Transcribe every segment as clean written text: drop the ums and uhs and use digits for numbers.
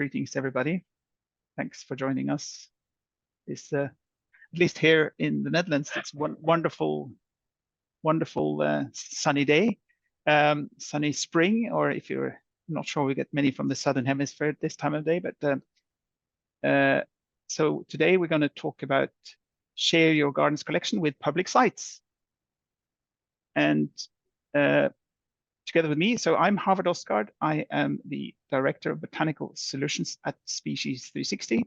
Greetings, everybody. Thanks for joining us. It's at least here in the Netherlands, it's one wonderful sunny day, sunny spring, or if you're not sure, we get many from the Southern Hemisphere at this time of day. But so today we're going to talk about share your gardens collection with public sites. And together with me, so I'm Harvard Osgaard. I am the Director of Botanical Solutions at Species 360.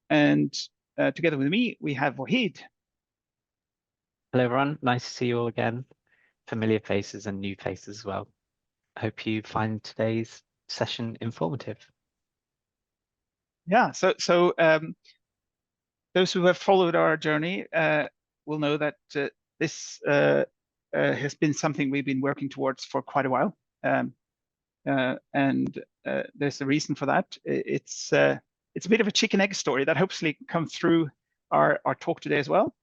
And together with me, we have Wahid. Hello, everyone. Nice to see you all again. Familiar faces and new faces as well. I hope you find today's session informative. Yeah, so those who have followed our journey will know that this has been something we've been working towards for quite a while. And there's a reason for that. It's a bit of a chicken egg story that hopefully come through our talk today as well.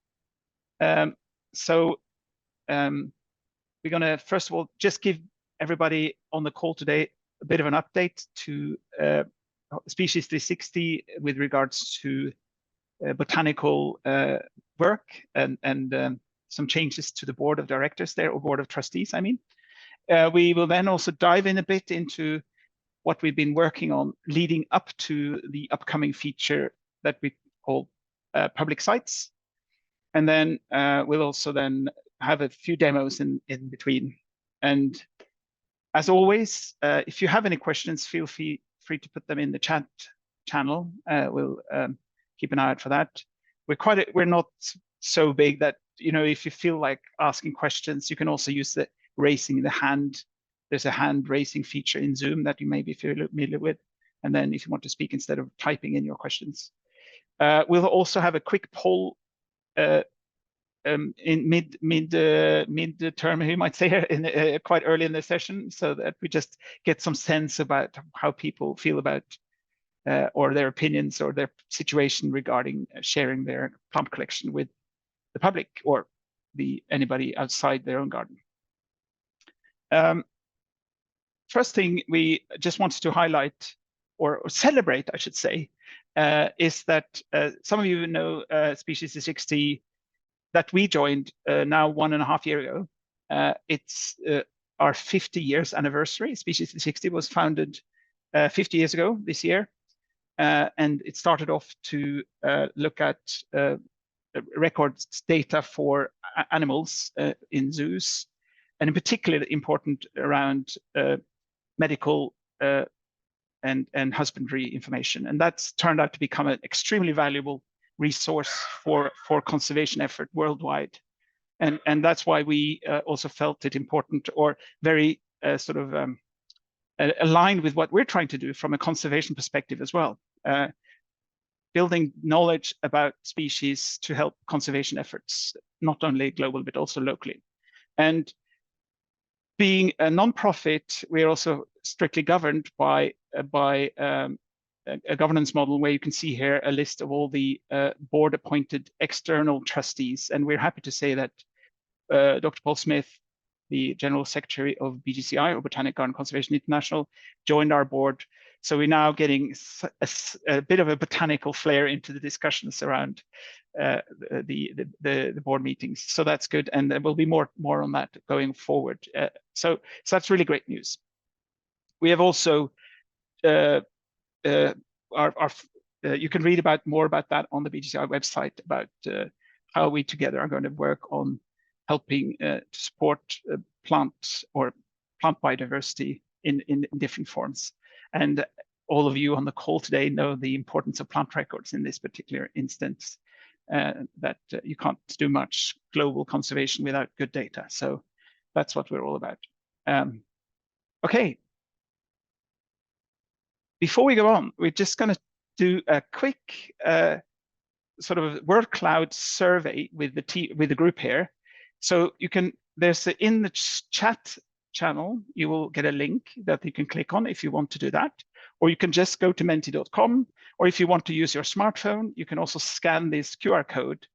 So we're going to, first of all, just give everybody on the call today a bit of an update to Species 360 with regards to botanical work and some changes to the board of directors there, or board of trustees, I mean. We will then also dive in a bit into what we've been working on leading up to the upcoming feature that we call public sites. And then we'll also then have a few demos in between. And as always, if you have any questions, feel free to put them in the chat channel. We'll keep an eye out for that. We're not so big that, you know, if you feel like asking questions, you can also use the raising the hand. There's a hand raising feature in Zoom that you may be familiar with. And then if you want to speak instead of typing in your questions. We'll also have a quick poll in mid-term, you might say, in quite early in the session, so that we just get some sense about how people feel about or their opinions or their situation regarding sharing their plant collection with the public or anybody outside their own garden. First thing we just wanted to highlight or celebrate, I should say, is that some of you know Species 360 that we joined now 1.5 years ago. It's our 50 years anniversary. Species 360 was founded 50 years ago this year. And it started off to look at records data for animals in zoos, and in particular important around medical and husbandry information. And that's turned out to become an extremely valuable resource for conservation effort worldwide. And that's why we also felt it important, or very sort of aligned with what we're trying to do from a conservation perspective as well. Building knowledge about species to help conservation efforts, not only global, but also locally. And being a non-profit, we're also strictly governed by a governance model where you can see here a list of all the board-appointed external trustees. And we're happy to say that Dr. Paul Smith, the General Secretary of BGCI, or Botanic Garden Conservation International, joined our board. So we're now getting a bit of a botanical flair into the discussions around the board meetings. So that's good, and there will be more on that going forward. So that's really great news. We have also you can read more about that on the BGCI website, about how we together are going to work on helping to support plant biodiversity in different forms. And all of you on the call today know the importance of plant records in this particular instance, that you can't do much global conservation without good data. So that's what we're all about. Okay. Before we go on, we're just going to do a quick sort of word cloud survey with the group here. So you can, in the chat channel, you will get a link that you can click on if you want to do that, or you can just go to menti.com, or if you want to use your smartphone, you can also scan this QR code.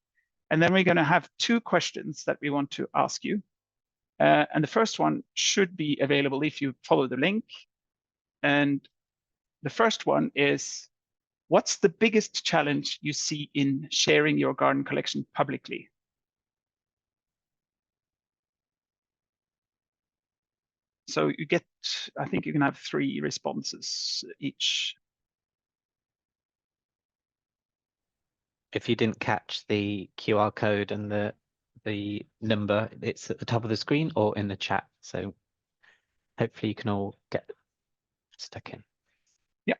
And then we're going to have 2 questions that we want to ask you. And the first one should be available if you follow the link. And The first one is, what's the biggest challenge you see in sharing your garden collection publicly? So you get, I think you can have 3 responses each. If you didn't catch the QR code and the number, it's at the top of the screen or in the chat. So hopefully you can all get stuck in. Yeah.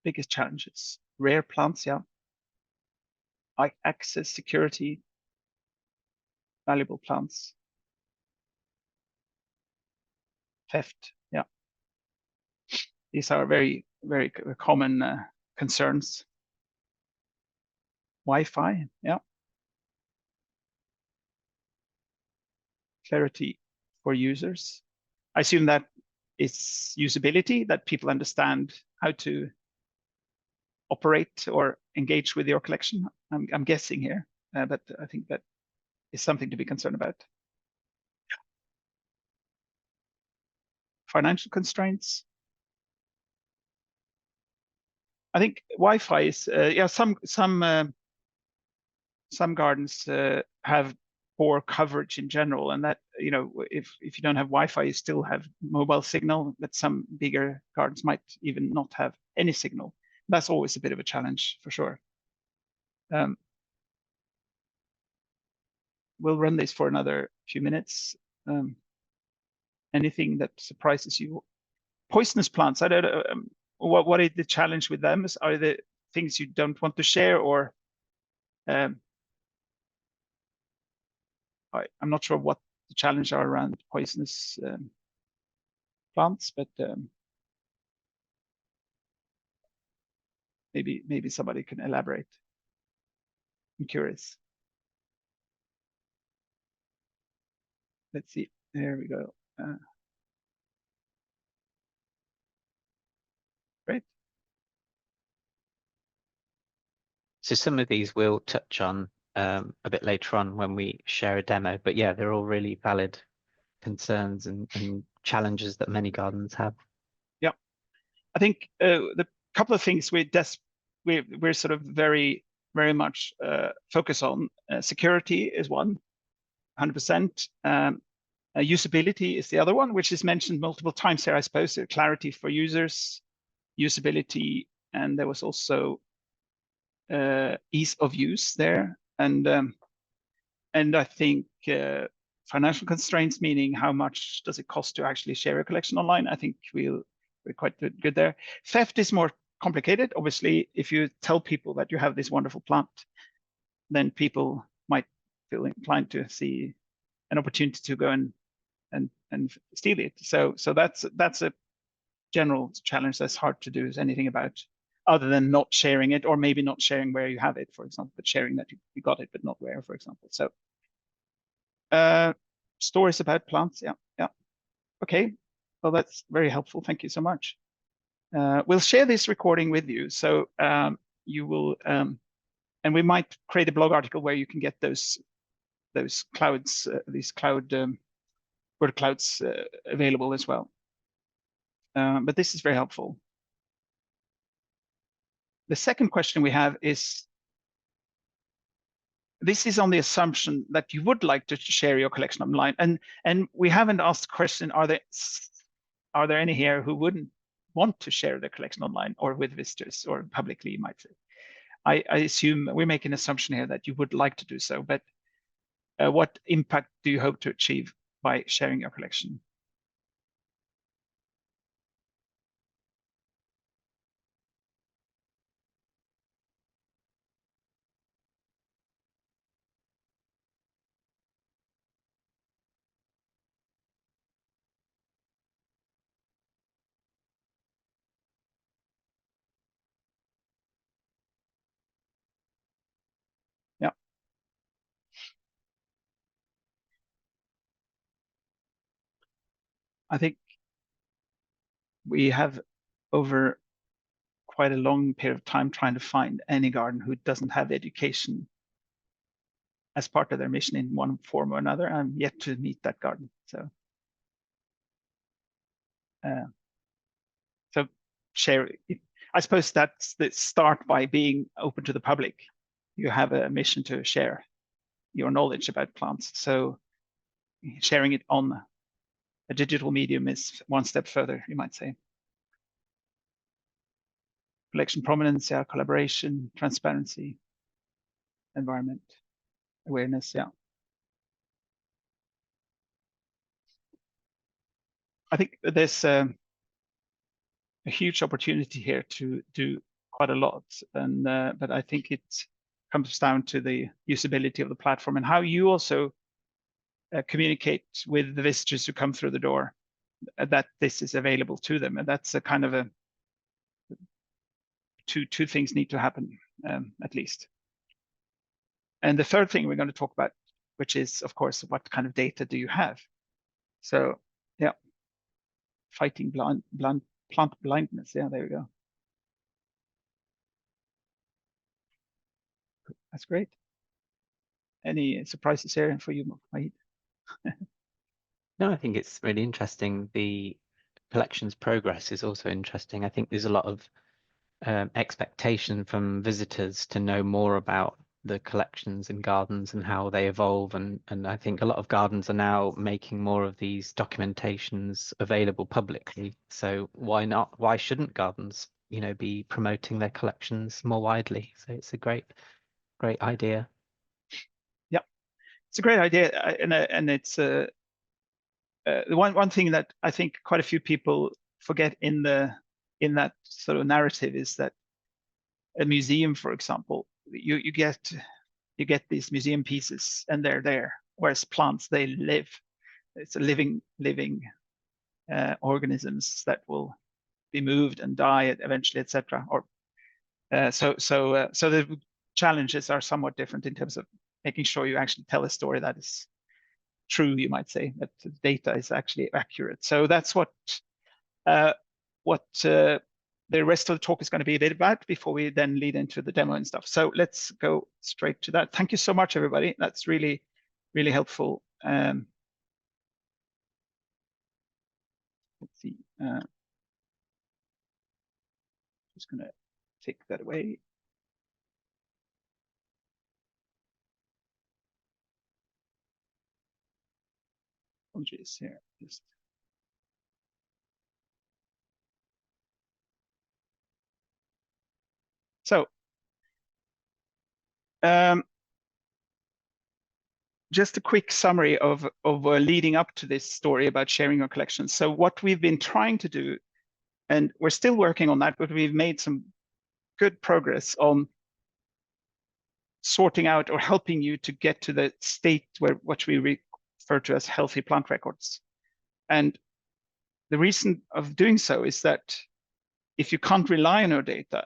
Biggest challenges: rare plants, yeah. Access, security, valuable plants, theft, yeah. These are very, very common concerns. Wi-Fi, yeah. Clarity for users. I assume that it's usability, that people understand how to operate or engage with your collection. I'm guessing here, but I think that is something to be concerned about. Financial constraints. I think Wi-Fi is, yeah, some gardens have poor coverage in general, and that, you know, if you don't have Wi-Fi, you still have mobile signal, but some bigger gardens might even not have any signal. That's always a bit of a challenge for sure. We'll run this for another few minutes. Anything that surprises you? Poisonous plants, I don't know. What is the challenge with them? Are the things you don't want to share, or I'm not sure what the challenge are around poisonous plants, but maybe somebody can elaborate. I'm curious. Let's see. There we go. Great. So some of these we'll touch on a bit later on when we share a demo. But yeah, they're all really valid concerns and challenges that many gardens have. Yeah, I think the couple of things we're sort of very much focus on. Security is one, 100%. Usability is the other one, which is mentioned multiple times here, I suppose. Clarity for users, usability, and there was also ease of use there. And I think financial constraints, meaning how much does it cost to actually share a collection online? I think we're quite good there. Theft is more complicated. Obviously, if you tell people that you have this wonderful plant, then people might feel inclined to see an opportunity to go and steal it. So that's a general challenge that's hard to do anything about, other than not sharing it, or maybe not sharing where you have it, for example, but sharing that you got it, but not where, for example. So stories about plants, yeah. Okay, well, that's very helpful. Thank you so much. We'll share this recording with you, so you will, and we might create a blog article where you can get those clouds, these word clouds available as well. But this is very helpful. The second question we have is, this is on the assumption that you would like to share your collection online, and we haven't asked the question, are there any here who wouldn't want to share their collection online or with visitors or publicly, you might say. I assume we make an assumption here that you would like to do so, but what impact do you hope to achieve by sharing your collection? Yeah. I think we have, over quite a long period of time, trying to find any garden who doesn't have education as part of their mission in one form or another. I'm yet to meet that garden. So share it. I suppose that's the start by being open to the public. You have a mission to share your knowledge about plants. So sharing it on a digital medium is one step further, you might say. Collection prominence, yeah, collaboration, transparency, environment, awareness, yeah. I think there's a huge opportunity here to do quite a lot, and but I think it comes down to the usability of the platform and how you also communicate with the visitors who come through the door that this is available to them, and that's a kind of a two things need to happen at least. And the third thing we're going to talk about, which is of course what kind of data do you have? So yeah, fighting plant blindness. Yeah, there we go. That's great. Any surprises here for you, Wahid? No, I think it's really interesting. The collection's progress is also interesting. I think there's a lot of expectation from visitors to know more about the collections in gardens and how they evolve, and I think a lot of gardens are now making more of these documentations available publicly. So why not? Why shouldn't gardens, you know, be promoting their collections more widely? So it's a great idea. Yeah, it's a great idea, and it's the one thing that I think quite a few people forget in that sort of narrative is that a museum, for example, you get these museum pieces and they're there, whereas plants, they live. It's a living organisms that will be moved and die eventually, etc. Or so the challenges are somewhat different in terms of making sure you actually tell a story that is true, you might say, that the data is actually accurate. So that's what the rest of the talk is going to be a bit about before we then lead into the demo and stuff. So let's go straight to that. Thank you so much, everybody. That's really, really helpful. Let's see. Just going to take that away. Apologies here. Just so just a quick summary of leading up to this story about sharing your collections. So what we've been trying to do, and we're still working on that, but we've made some good progress on sorting out or helping you to get to the state where what we refer to as healthy plant records. And the reason of doing so is that if you can't rely on your data,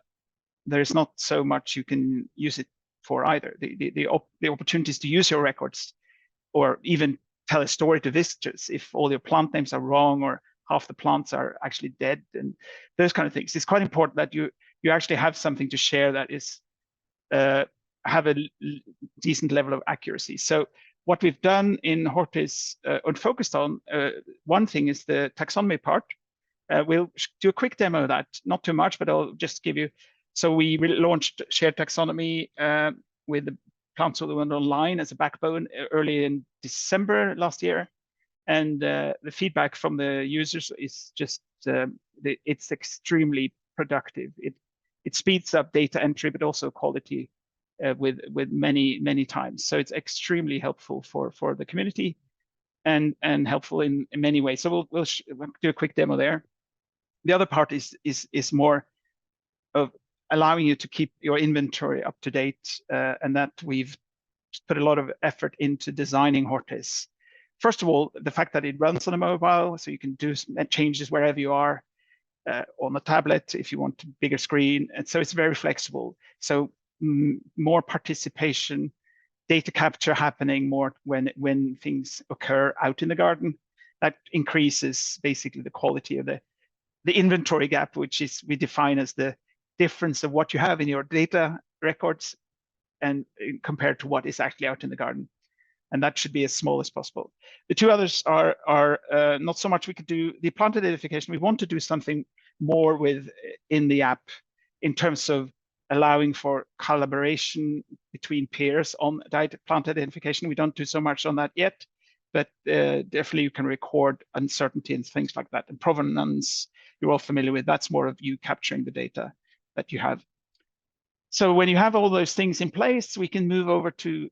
there's not so much you can use it for either. The opportunities to use your records or even tell a story to visitors if all your plant names are wrong or half the plants are actually dead and those kind of things. It's quite important that you actually have something to share that is have a decent level of accuracy. So what we've done in Hortis and focused on, one thing is the taxonomy part. We'll do a quick demo of that, not too much, but I'll just give you. So we launched shared taxonomy with the Plants of the World Online as a backbone early in December last year. And the feedback from the users is just, it's extremely productive. It speeds up data entry, but also quality with many times. So it's extremely helpful for the community and helpful in many ways. So we'll do a quick demo there. The other part is more of allowing you to keep your inventory up to date, and that we've put a lot of effort into designing Hortis. First of all, the fact that it runs on a mobile, so you can do changes wherever you are, on the tablet if you want a bigger screen, and so it's very flexible. So more participation, data capture happening more when things occur out in the garden. That increases basically the quality of the inventory gap, which is we define as the difference of what you have in your data records and compared to what is actually out in the garden. And that should be as small as possible. The two others are not so much we could do the plant identification. We want to do something more with in the app in terms of allowing for collaboration between peers on plant identification. We don't do so much on that yet, but definitely you can record uncertainty and things like that. And provenance, you're all familiar with. That's more of you capturing the data that you have. So when you have all those things in place, we can move over to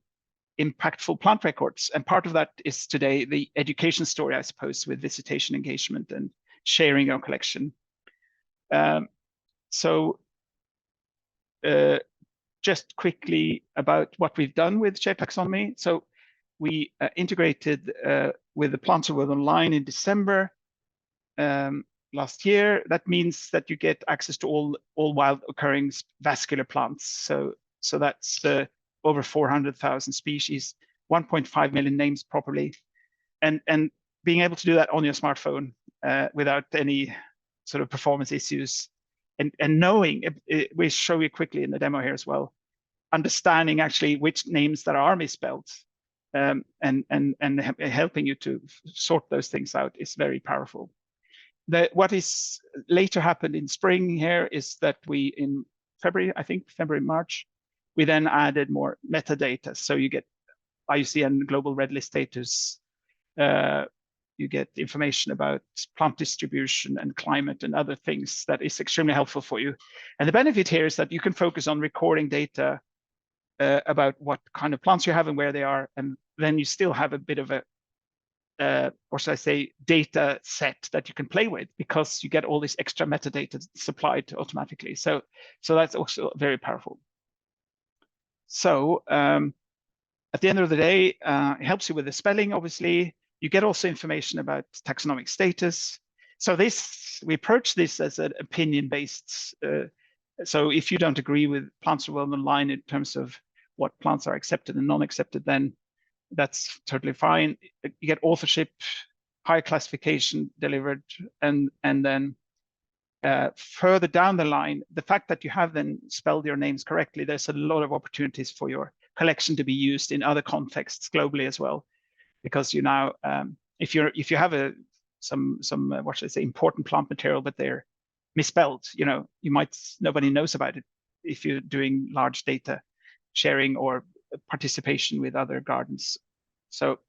impactful plant records. And part of that is today the education story, I suppose, with visitation engagement and sharing your collection. Just quickly about what we've done with Shared Taxonomy. So we integrated with the Plants World Online in December last year. That means that you get access to all wild occurring vascular plants. So that's over 400,000 species, 1.5 million names properly, and being able to do that on your smartphone without any sort of performance issues, and knowing, we show you quickly in the demo here as well, understanding actually which names that are misspelled, and helping you to sort those things out is very powerful. What is later happened in spring here is that we, in February, I think February, March, we then added more metadata. So you get IUCN global red list status, you get information about plant distribution and climate and other things that is extremely helpful for you. And the benefit here is that you can focus on recording data about what kind of plants you have and where they are, and then you still have a bit of a, or should I say, data set that you can play with, because you get all this extra metadata supplied automatically. So that's also very powerful. So at the end of the day, it helps you with the spelling, obviously. You get also information about taxonomic status. So we approach this as an opinion-based. So if you don't agree with Plants World Online in terms of what plants are accepted and non-accepted, then that's totally fine. You get authorship, high classification delivered, and then further down the line, the fact that you have then spelled your names correctly, there's a lot of opportunities for your collection to be used in other contexts globally as well, because you now, if you have some what should I say, important plant material, but they're misspelled, nobody knows about it if you're doing large data sharing or participation with other gardens. So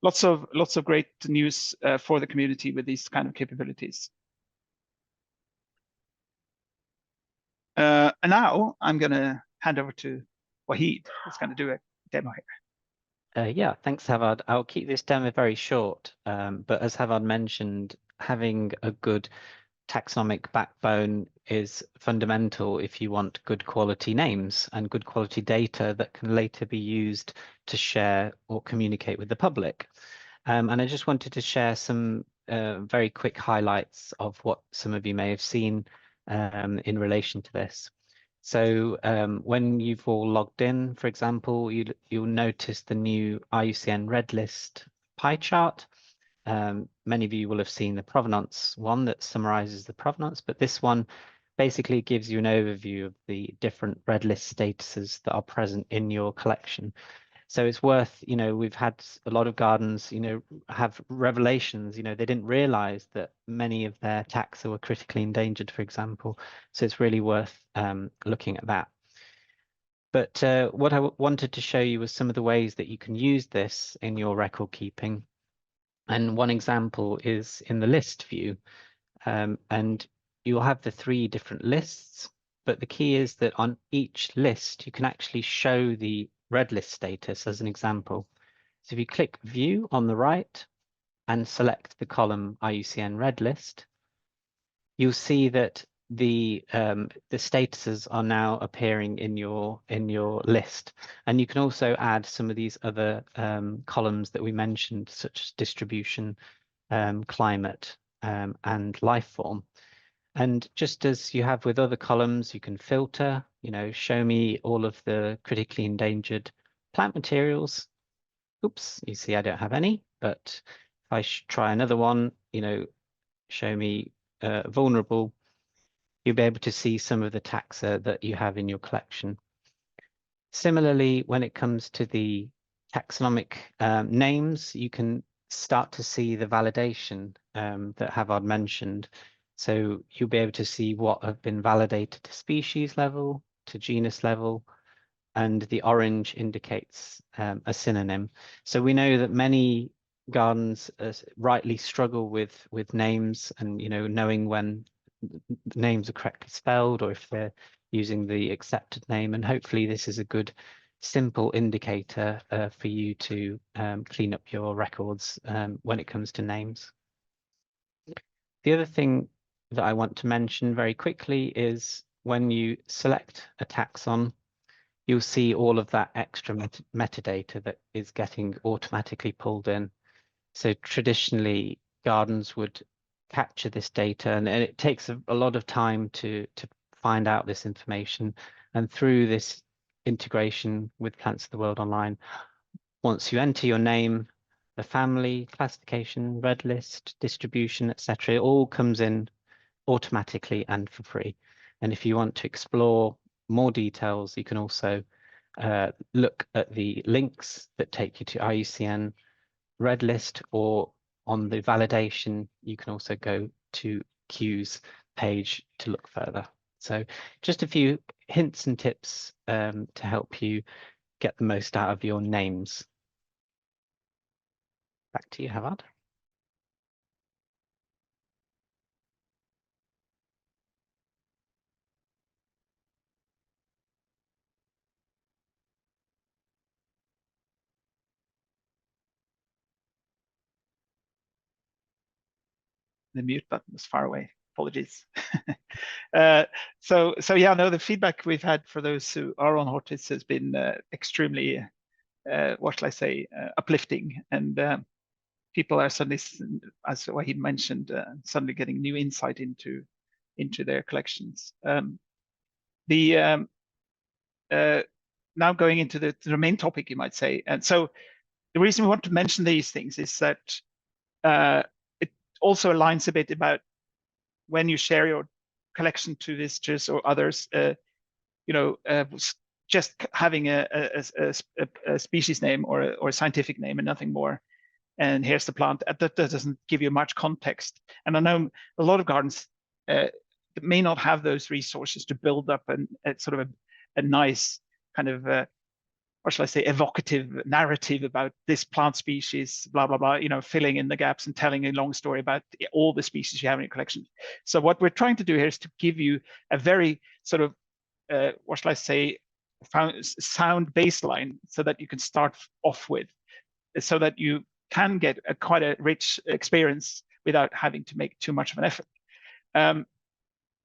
lots of great news for the community with these kind of capabilities. And now I'm going to hand over to Wahid, who's going to do a demo here. Yeah, thanks, Havard. I'll keep this demo very short, but as Havard mentioned, having a good taxonomic backbone is fundamental if you want good quality names and good quality data that can later be used to share or communicate with the public. And I just wanted to share some very quick highlights of what some of you may have seen in relation to this. So when you've all logged in, for example, you'll notice the new IUCN Red List pie chart. Many of you will have seen the provenance one that summarizes the provenance, but this one basically gives you an overview of the different red list statuses that are present in your collection. So it's worth, we've had a lot of gardens, have revelations, they didn't realize that many of their taxa were critically endangered, for example. So it's really worth looking at that. But what I wanted to show you was some of the ways that you can use this in your record keeping. And one example is in the list view. And you'll have the 3 different lists, but the key is that on each list, you can actually show the red list status as an example. So if you click view on the right and select the column IUCN red list, you'll see that the statuses are now appearing in your list. And you can also add some of these other columns that we mentioned, such as distribution, climate, and life form. And just as you have with other columns, you can filter, show me all of the critically endangered plant materials. Oops, you see I don't have any, but if I try another one, show me vulnerable, you'll be able to see some of the taxa that you have in your collection. Similarly, when it comes to the taxonomic names, you can start to see the validation that Havard mentioned. So you'll be able to see what have been validated to species level, to genus level, and the orange indicates a synonym. So we know that many gardens rightly struggle with names and, you know, knowing when names are correctly spelled or if they're using the accepted name. And hopefully this is a good simple indicator for you to clean up your records when it comes to names. The other thing that I want to mention very quickly is when you select a taxon, you'll see all of that extra metadata that is getting automatically pulled in. So traditionally, gardens would capture this data, and it takes a lot of time to find out this information. And through this integration with Plants of the World Online, once you enter your name, the family, classification, red list, distribution, etc., it all comes in automatically and for free. And if you want to explore more details, you can also look at the links that take you to IUCN red list, or on the validation, you can also go to Q's page to look further. So just a few hints and tips to help you get the most out of your names. Back to you, Havard. The mute button was far away. Apologies. So yeah, no, the feedback we've had for those who are on Hortis has been extremely, what shall I say, uplifting, and people are suddenly, as Wahid mentioned, suddenly getting new insight into their collections. Now going into the main topic, you might say, and so the reason we want to mention these things is that it also aligns a bit about when you share your collection to visitors or others, just having a species name or a scientific name and nothing more. And here's the plant. That doesn't give you much context. And I know a lot of gardens may not have those resources to build up a sort of a nice kind of what shall I say, evocative narrative about this plant species, blah, blah, blah, you know, filling in the gaps and telling a long story about all the species you have in your collection. So what we're trying to do here is to give you a very sort of, what shall I say, sound baseline so that you can start off with, so that you can get quite a rich experience without having to make too much of an effort.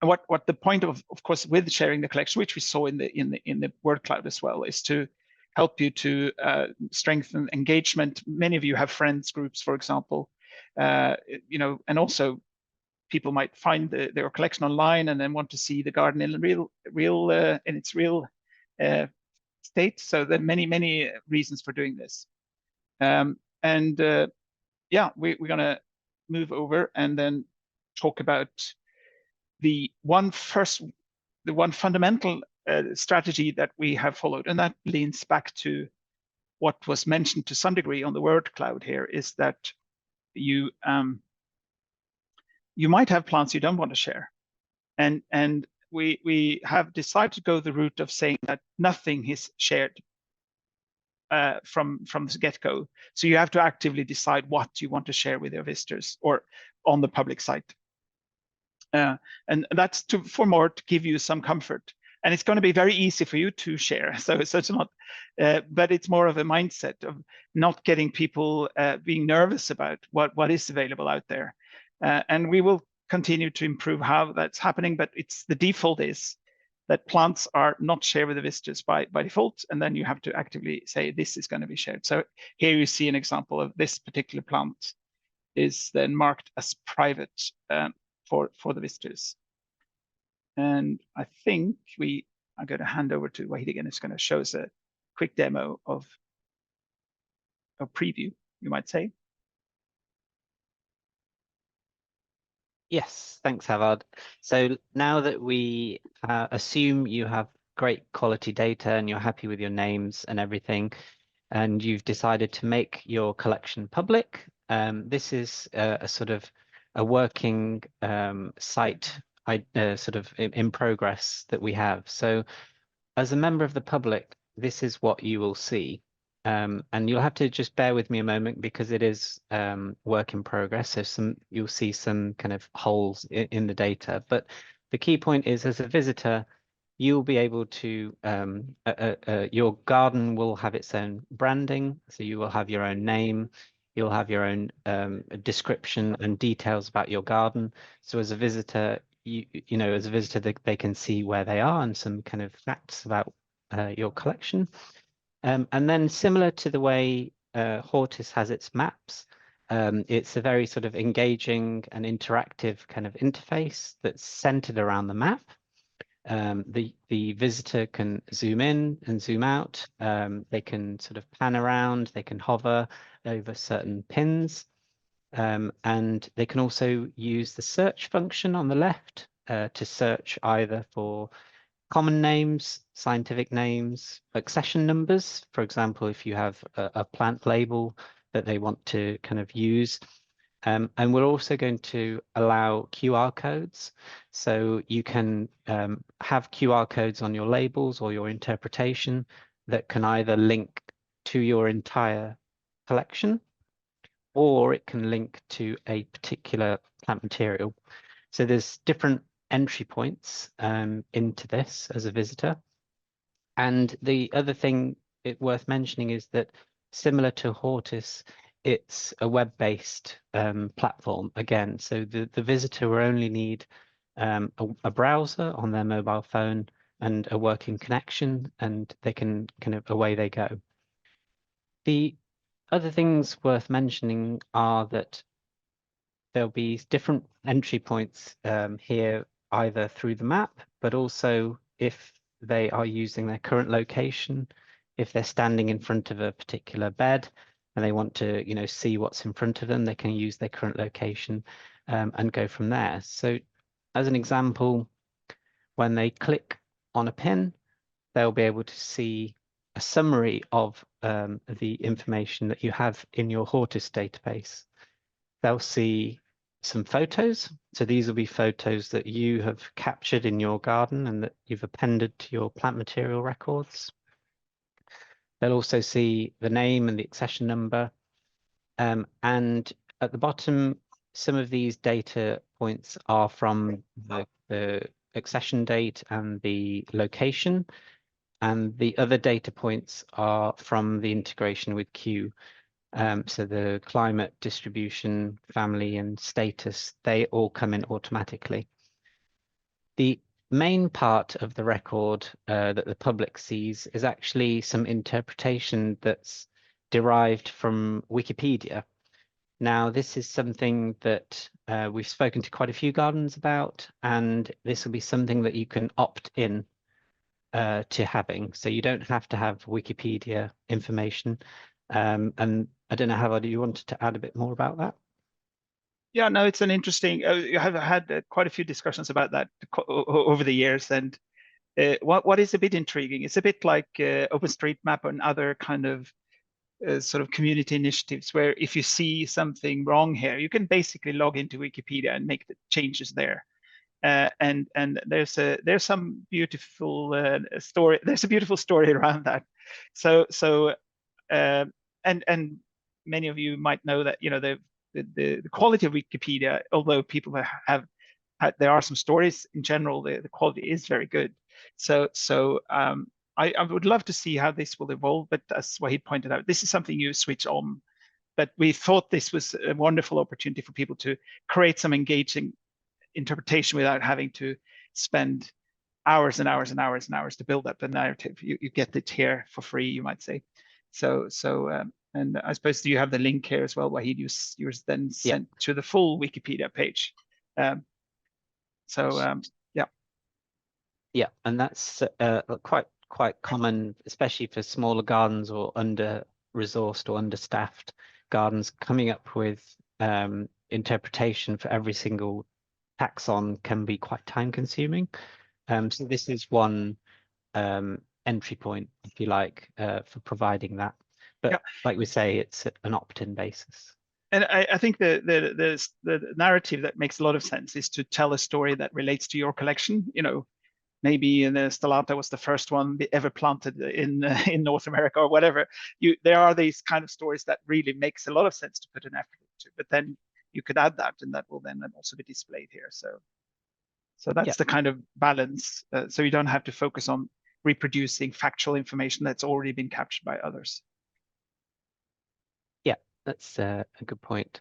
What the point of course, with sharing the collection, which we saw in the word cloud as well, is to help you to strengthen engagement. Many of you have friends groups, for example, you know, and also people might find their collection online and then want to see the garden in its real state. So there are many reasons for doing this. Yeah, we're going to move over and then talk about the one fundamental strategy that we have followed, and that leans back to what was mentioned to some degree on the word cloud here, is that you might have plants you don't want to share, and we have decided to go the route of saying that nothing is shared from the get-go. So you have to actively decide what you want to share with your visitors or on the public site. And that's for more to give you some comfort. And it's going to be very easy for you to share. So it's not, but it's more of a mindset of not getting people being nervous about what is available out there. And we will continue to improve how that's happening, but the default is that plants are not shared with the visitors by default, and then you have to actively say this is going to be shared. So here you see an example of this particular plant is then marked as private for the visitors. And I think I'm going to hand over to Wahid again. It's going to show us a quick demo of a preview, you might say. Yes, thanks, Havard. So now that we assume you have great quality data and you're happy with your names and everything, and you've decided to make your collection public, this is a sort of a working site sort of in progress that we have. So as a member of the public, this is what you will see. And you'll have to just bear with me a moment because it is work in progress. So you'll see some kind of holes in the data. But the key point is, as a visitor, you'll be able to, your garden will have its own branding. So you will have your own name. You'll have your own description and details about your garden. So as a visitor, you know, as a visitor, they can see where they are and some kind of facts about your collection. And then similar to the way Hortis has its maps, it's a very sort of engaging and interactive kind of interface that's centered around the map. The visitor can zoom in and zoom out. They can sort of pan around, they can hover over certain pins. And they can also use the search function on the left to search either for common names, scientific names, accession numbers. For example, if you have a plant label that they want to kind of use. And we're also going to allow QR codes. So you can have QR codes on your labels or your interpretation that can either link to your entire collection, or it can link to a particular plant material. So there's different entry points into this as a visitor. And the other thing worth mentioning is that similar to Hortis, it's a web-based platform again. So the visitor will only need a browser on their mobile phone and a working connection, and they can kind of away they go. The other things worth mentioning are that there'll be different entry points here, either through the map, but also if they are using their current location, if they're standing in front of a particular bed and they want to, you know, see what's in front of them, they can use their current location and go from there. So as an example, when they click on a pin, they'll be able to see a summary of the information that you have in your Hortis database. They'll see some photos. So these will be photos that you have captured in your garden and that you've appended to your plant material records. They'll also see the name and the accession number. And at the bottom, some of these data points are from the accession date and the location. And the other data points are from the integration with Q. So the climate, distribution, family, and status, they all come in automatically. The main part of the record that the public sees is actually some interpretation that's derived from Wikipedia. Now, this is something that we've spoken to quite a few gardens about, and this will be something that you can opt in to having. So you don't have to have Wikipedia information. And I don't know, Howard, you wanted to add a bit more about that? Yeah, no, it's an interesting. You have had quite a few discussions about that over the years, and what is a bit intriguing. It's a bit like OpenStreetMap and other kind of sort of community initiatives, where if you see something wrong here, you can basically log into Wikipedia and make the changes there. And there's some beautiful story. There's a beautiful story around that. So and many of you might know that, you know, the quality of Wikipedia, although people have there are some stories, in general the quality is very good. So I would love to see how this will evolve, but as Wahid pointed out, this is something you switch on. But we thought this was a wonderful opportunity for people to create some engaging interpretation without having to spend hours and hours and hours and hours to build up the narrative. You get it here for free, you might say. So and I suppose you have the link here as well, Wahid. You was then sent to the full Wikipedia page. Yeah. Yeah, and that's quite common, especially for smaller gardens or under-resourced or understaffed gardens. Coming up with interpretation for every single taxon can be quite time-consuming. So this is one entry point, if you like, for providing that. But like we say, it's an opt-in basis. And I think the narrative that makes a lot of sense is to tell a story that relates to your collection. You know, maybe the Stellata was the first one ever planted in North America or whatever. There are these kind of stories that really makes a lot of sense to put an effort into. But then you could add that, and that will then also be displayed here. So that's the kind of balance. So you don't have to focus on reproducing factual information that's already been captured by others. Yeah, that's a good point.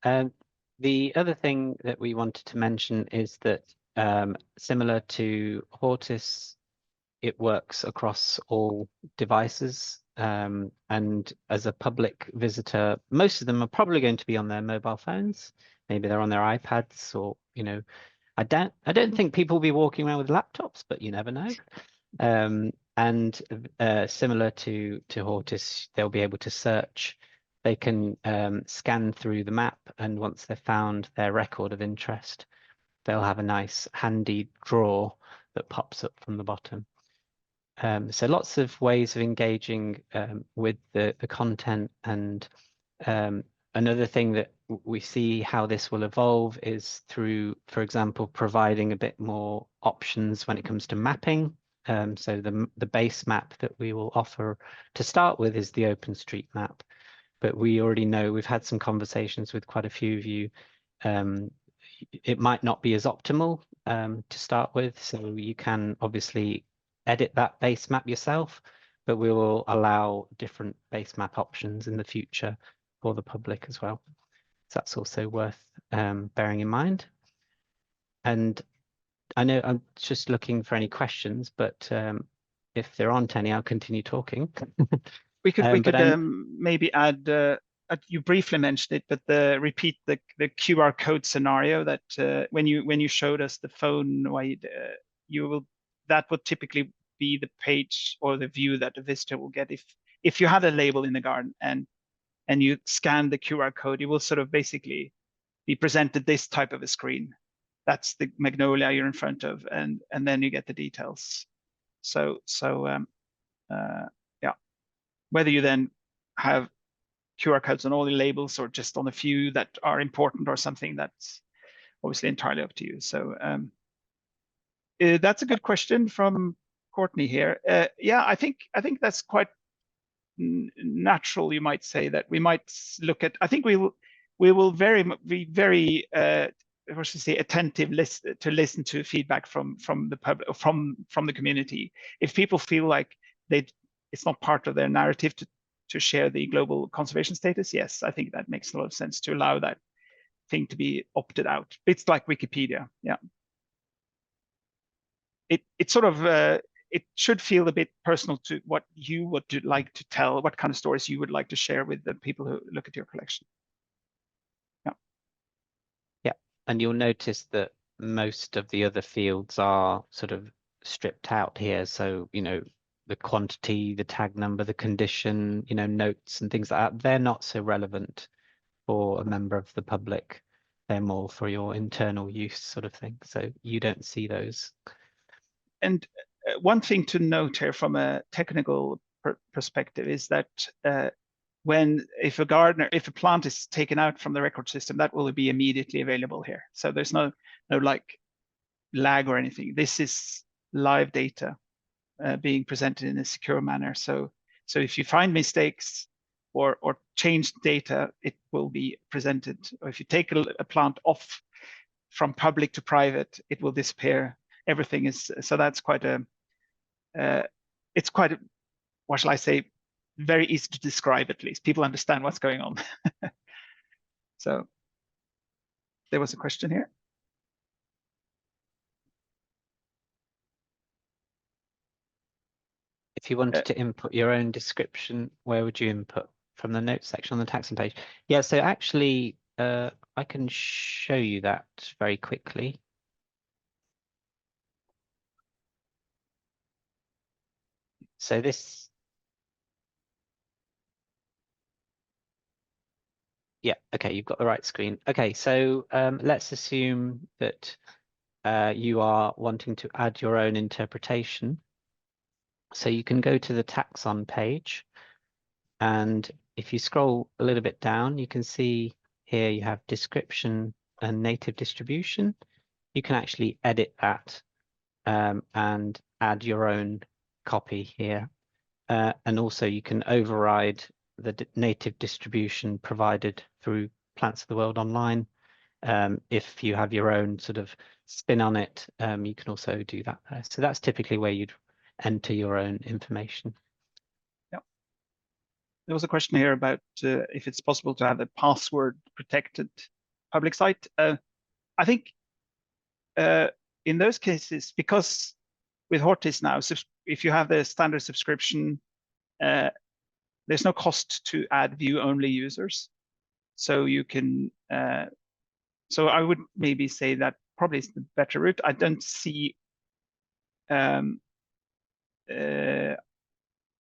The other thing that we wanted to mention is that similar to Hortis, it works across all devices. And as a public visitor, most of them are probably going to be on their mobile phones. Maybe they're on their iPads, or I don't think people will be walking around with laptops, but you never know. And similar to Hortis, they'll be able to search. They can scan through the map, and once they've found their record of interest, they'll have a nice handy drawer that pops up from the bottom. So lots of ways of engaging with the content. And another thing that we see how this will evolve is through, for example, providing a bit more options when it comes to mapping. So the base map that we will offer to start with is the OpenStreetMap. But we already know, we've had some conversations with quite a few of you. It might not be as optimal to start with, so you can obviously edit that base map yourself, but we will allow different base map options in the future for the public as well. So that's also worth bearing in mind. And I know I'm just looking for any questions, but if there aren't any, I'll continue talking. We could maybe add, you briefly mentioned it, but repeat the QR code scenario that when you showed us the phone, that would typically be the page or the view that the visitor will get if you had a label in the garden and you scan the QR code, you will sort of basically be presented this type of a screen. That's the magnolia you're in front of, and then you get the details. Yeah, whether you then have QR codes on all the labels or just on a few that are important or something, that's obviously entirely up to you. So that's a good question from Courtney here. Yeah, I think that's quite natural. You might say that we might look at. I think we will be very attentive to listen to feedback from the public, from the community. If people feel like it's not part of their narrative to share the global conservation status, yes, I think that makes a lot of sense to allow that thing to be opted out. It's like Wikipedia, yeah. It sort of it should feel a bit personal to what you would like to tell, what kind of stories you would like to share with the people who look at your collection. Yeah. Yeah, and you'll notice that most of the other fields are sort of stripped out here. So, the quantity, the tag number, the condition, notes and things like that, they're not so relevant for a member of the public. They're more for your internal use sort of thing. So you don't see those. And one thing to note here from a technical perspective is that if a plant is taken out from the record system, that will be immediately available here. So there's no like lag or anything. This is live data being presented in a secure manner. So if you find mistakes or change data, it will be presented. Or if you take a plant off from public to private, it will disappear. Everything is, so that's quite it's quite what shall I say, very easy to describe. At least people understand what's going on. So there was a question here. If you wanted to input your own description, where would you input? From the notes section on the taxon page? Yeah, so actually, I can show you that very quickly. So this, yeah, okay, you've got the right screen. Okay, so let's assume that you are wanting to add your own interpretation. So you can go to the taxon page, and if you scroll a little bit down, you can see here you have description and native distribution. You can actually edit that and add your own copy here. And also you can override the native distribution provided through Plants of the World Online. If you have your own sort of spin on it, you can also do that there. So that's typically where you'd enter your own information. Yeah. There was a question here about if it's possible to have a password protected public site. I think in those cases, because with Hortis now, if you have the standard subscription, there's no cost to add view-only users. So you can, so I would maybe say that probably is the better route. I don't see, I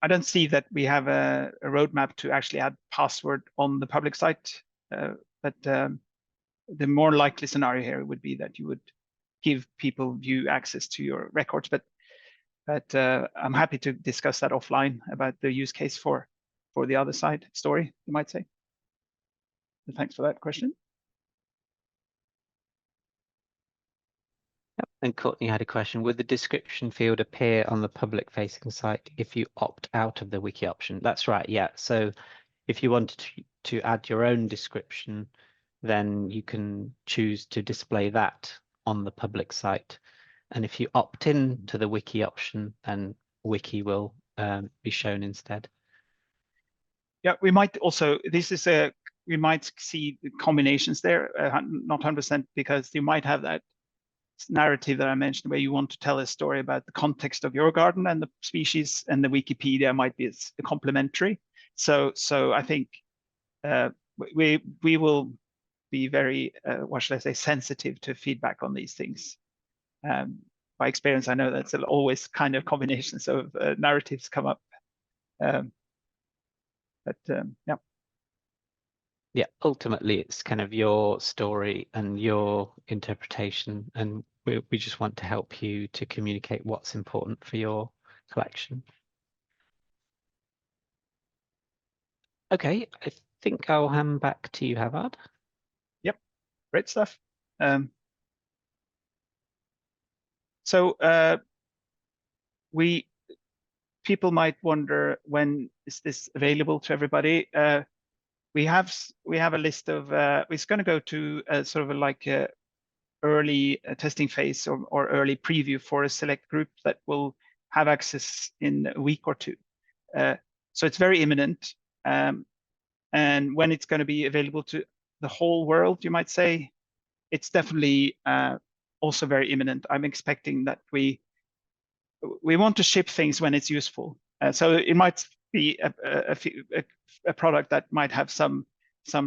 don't see that we have a roadmap to actually add password on the public site. But the more likely scenario here would be that you would give people view access to your records. But I'm happy to discuss that offline about the use case for the other side story, you might say. So thanks for that question. Yep. And Courtney had a question. Would the description field appear on the public facing site if you opt out of the wiki option? That's right, yeah. So if you wanted to add your own description, then you can choose to display that on the public site. And if you opt in to the wiki option, then wiki will be shown instead. Yeah, we might also, we might see combinations there, not 100%, because you might have that narrative that I mentioned where you want to tell a story about the context of your garden and the species, and the Wikipedia might be complementary. So I think we will be very, what should I say, sensitive to feedback on these things. By experience, I know that's always kind of combinations of narratives come up. Yeah. Yeah, ultimately it's kind of your story and your interpretation, and we just want to help you to communicate what's important for your collection. Okay, I think I'll hand back to you, Havard. Yep, great stuff. So people might wonder, when is this available to everybody? We have a list of, it's going to go to sort of like a early testing phase or early preview for a select group that will have access in a week or two. So it's very imminent. And when it's going to be available to the whole world, you might say, it's definitely also very imminent. I'm expecting that we want to ship things when it's useful. So it might be a product that might have some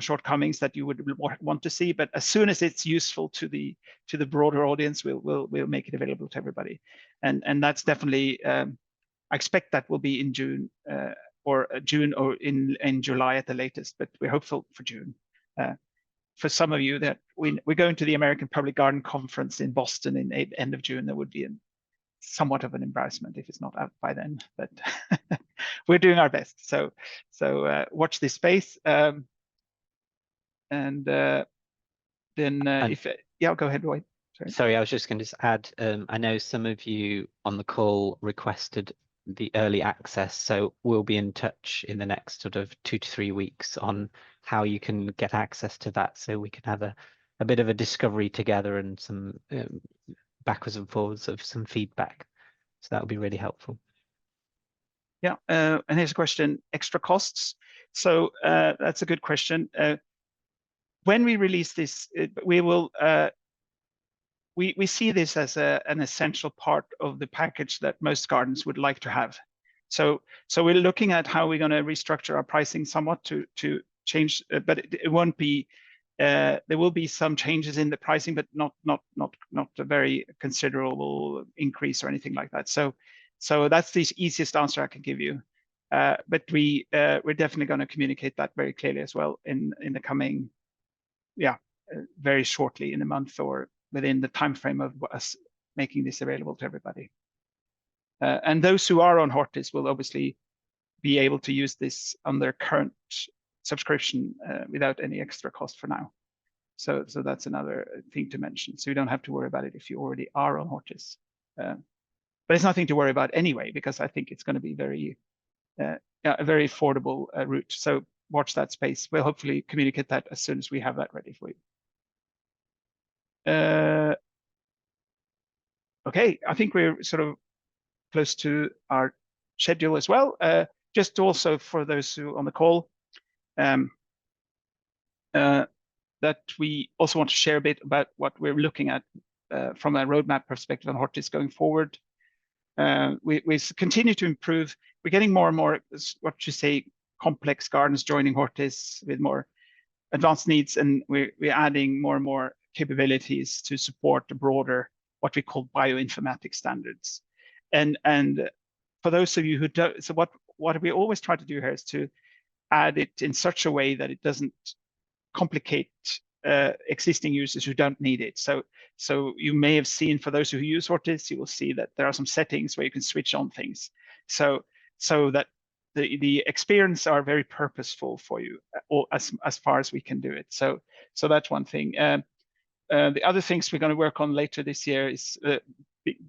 shortcomings that you would want to see, but as soon as it's useful to the broader audience, we'll make it available to everybody. And that's definitely, I expect that will be in June or in July at the latest, but we're hopeful for June. For some of you that we're going to the American Public Garden Conference in Boston in end of June, there would be somewhat of an embarrassment if it's not out by then, but we're doing our best. So watch this space. And then yeah, go ahead, Roy. Sorry, I was just going to add, I know some of you on the call requested the early access, so we'll be in touch in the next sort of 2 to 3 weeks on how you can get access to that, so we can have a bit of a discovery together and some backwards and forwards of some feedback. So that would be really helpful. Yeah, and here's a question, extra costs. So that's a good question. When we release this, we will, we see this as an essential part of the package that most gardens would like to have. So we're looking at how we're going to restructure our pricing somewhat to change, but it won't be, there will be some changes in the pricing, but not a very considerable increase or anything like that. So that's the easiest answer I can give you. But we're definitely going to communicate that very clearly as well in the coming, very shortly, in a month or within the time frame of us making this available to everybody. And those who are on Hortis will obviously be able to use this on their current subscription without any extra cost for now. So that's another thing to mention. So you don't have to worry about it if you already are on Hortis. But it's nothing to worry about anyway, because I think it's going to be a very affordable route. So watch that space. We'll hopefully communicate that as soon as we have that ready for you. Okay, I think we're sort of close to our schedule as well. Just also for those who on the call, that we also want to share a bit about what we're looking at from a roadmap perspective on Hortis going forward. We continue to improve. We're getting more and more, what you say, complex gardens joining Hortis with more advanced needs, and we're adding more and more capabilities to support the broader, what we call bioinformatics standards. And for those of you who don't, so what we always try to do here is to add it in such a way that it doesn't complicate existing users who don't need it. So you may have seen, for those who use Hortis, you will see that there are some settings where you can switch on things, so that the experience are very purposeful for you, or as far as we can do it. So that's one thing. The other things we're going to work on later this year is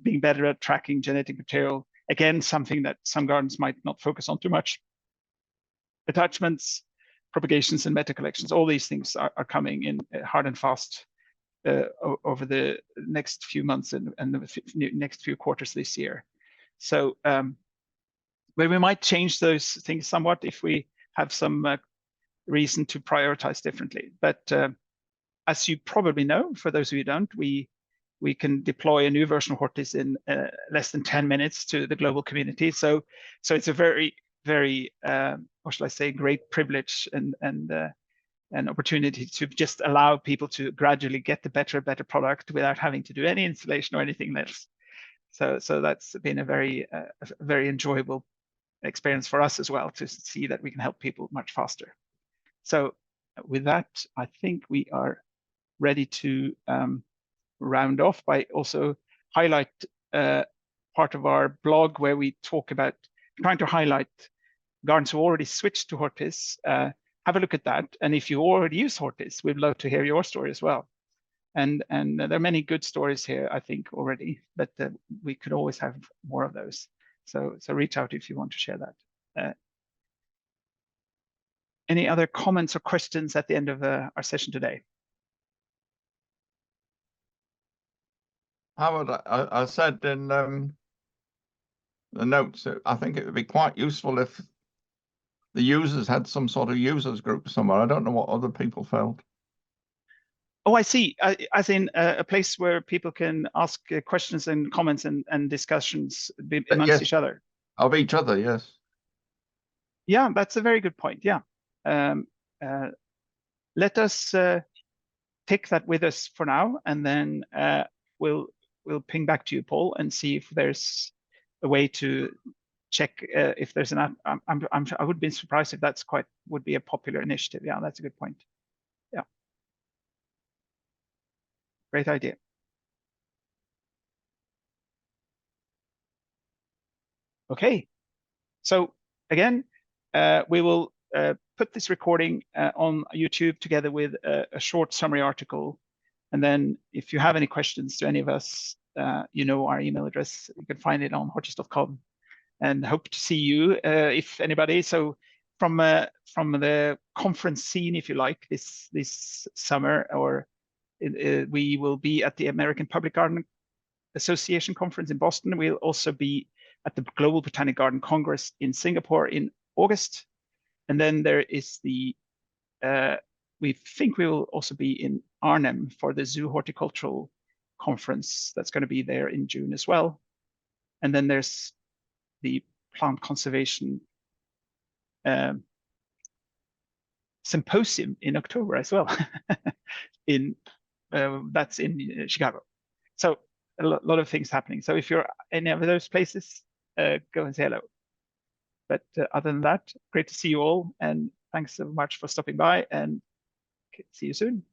being better at tracking genetic material. Again, something that some gardens might not focus on too much. Attachments, propagations, and meta collections. All these things are coming in hard and fast over the next few months and the next few quarters this year. So where we might change those things somewhat if we have some reason to prioritize differently. But as you probably know, for those of you who don't, we can deploy a new version of Hortis in less than 10 minutes to the global community. So it's a very, very, what shall I say, great privilege and an opportunity to just allow people to gradually get the better product without having to do any installation or anything else. So that's been a very enjoyable experience for us as well, to see that we can help people much faster. So with that, I think we are ready to round off by also highlight part of our blog where we talk about trying to highlight gardens who already switched to Hortis. Have a look at that. And if you already use Hortis, we'd love to hear your story as well. And there are many good stories here, I think, already, but we could always have more of those. So reach out if you want to share that. Any other comments or questions at the end of our session today? Howard, I said in the notes that I think it would be quite useful if the users had some sort of users group somewhere. I don't know what other people felt. Oh, I see. As in a place where people can ask questions and comments and discussions amongst each other. Of each other, yes. Yeah, that's a very good point. Yeah. Let us take that with us for now, and then we'll ping back to you, Paul, and see if there's a way to check if there's an app. I would be surprised if that's would be a popular initiative. Yeah, that's a good point. Yeah. Great idea. Okay. So again, we will put this recording on YouTube together with a short summary article. And then if you have any questions to any of us, you know our email address. You can find it on hortis.com, and hope to see you if anybody. So from the conference scene, if you like, this summer, or we will be at the American Public Garden Association conference in Boston. We'll also be at the Global Botanic Garden Congress in Singapore in August. And then there is the, we think we will also be in Arnhem for the Zoo Horticultural Conference that's going to be there in June as well. And then there's the Plant Conservation Symposium in October as well. That's in Chicago. So a lot of things happening. So if you're in any of those places, go and say hello. But other than that, great to see you all, and thanks so much for stopping by, and see you soon.